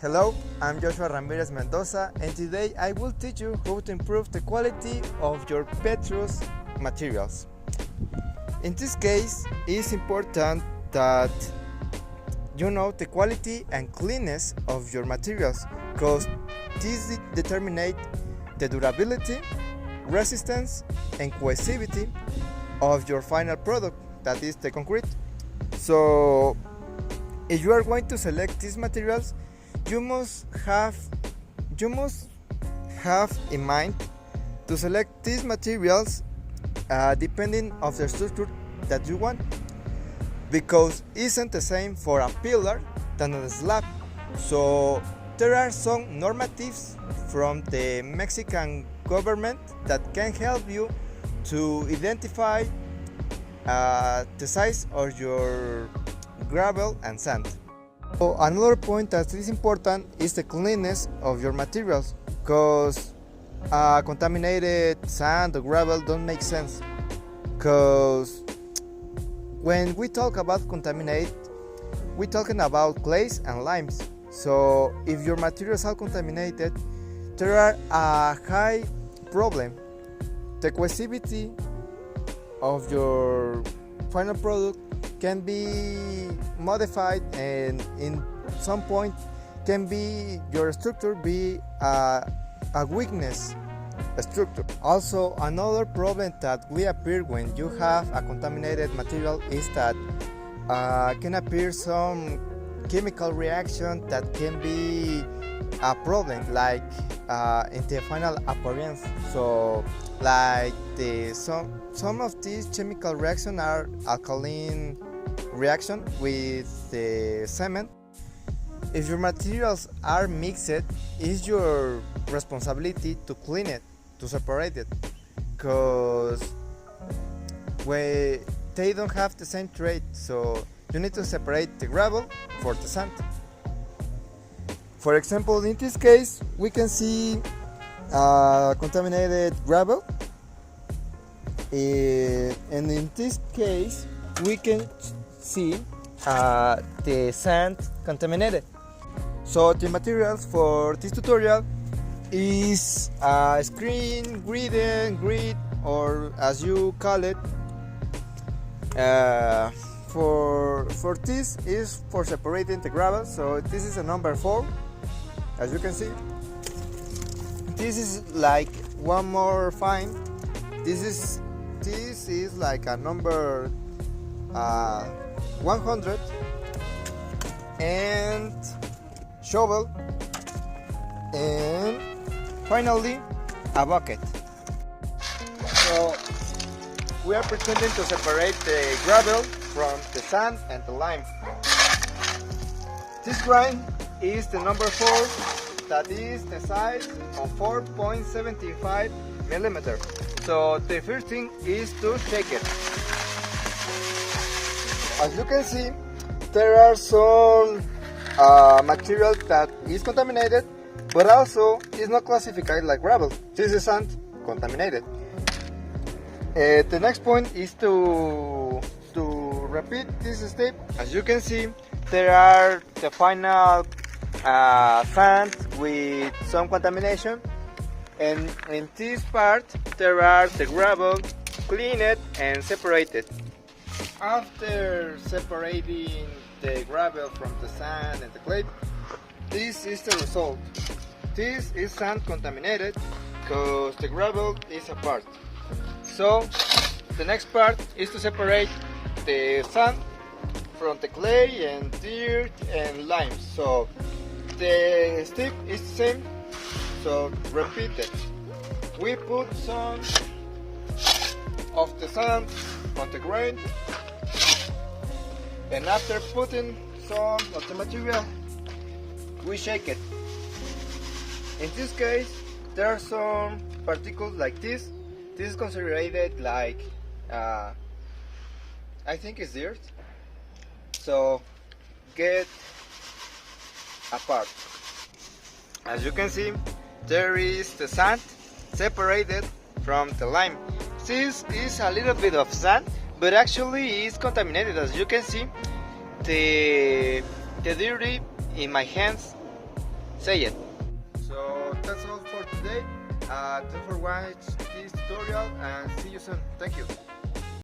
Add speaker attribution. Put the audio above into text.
Speaker 1: Hello, I'm Joshua Ramirez Mendoza, and today I will teach you how to improve the quality of your petrous materials. In this case, it's important that you know the quality and cleanness of your materials, because this determines the durability, resistance, and cohesivity of your final product, that is the concrete. So, if you are going to select these materials, you must have in mind to select these materials depending of the structure that you want, because it isn't the same for a pillar than a slab. So there are some normatives from the Mexican government that can help you to identify the size of your gravel and sand. So another point that is important is the cleanness of your materials, because contaminated sand or gravel don't make sense. Because when we talk about contaminate, we're talking about clays and limes. So if your materials are contaminated, there are a high problem. The cohesivity of your final product can be modified, and in some point can be your structure be a weakness structure. Also, another problem that will appear when you have a contaminated material is that can appear some chemical reaction that can be a problem, like in the final appearance. So like some of these chemical reactions are alkaline reaction with the cement. If your materials are mixed, it's your responsibility to clean it, to separate it, because they don't have the same trait. So you need to separate the gravel for the sand. For example, in this case, we can see contaminated gravel, and in this case, we can see the sand contaminated. So the materials for this tutorial is screen grid, or as you call it. For this is for separating the gravel. So this is a number 4, as you can see. This is like one more fine. This is like a number 100, and shovel, and finally a bucket. So we are pretending to separate the gravel from the sand and the lime. This grind is the number 4, that is the size of 4.75 millimeters. So the first thing is to shake it. As you can see, there are some material that is contaminated, but also is not classified like gravel. This is sand contaminated. The next point is to repeat this step. As you can see, there are the final sand with some contamination, and in this part there are the gravel cleaned and separated. After separating the gravel from the sand and the clay, this is the result. This is sand contaminated because the gravel is apart. So the next part is to separate the sand from the clay and dirt and lime. So the step is the same, so repeat it. We put some of the sand on the ground, and after putting some of the material, we shake it. In this case, there are some particles like this. This is considered like I think it's dirt. So get apart. As you can see, there is the sand separated from the lime. This is a little bit of sand, but actually it's contaminated. As you can see, the dirty in my hands
Speaker 2: Say it.
Speaker 1: So that's all for today. Thanks for watching this tutorial and see you soon. Thank you.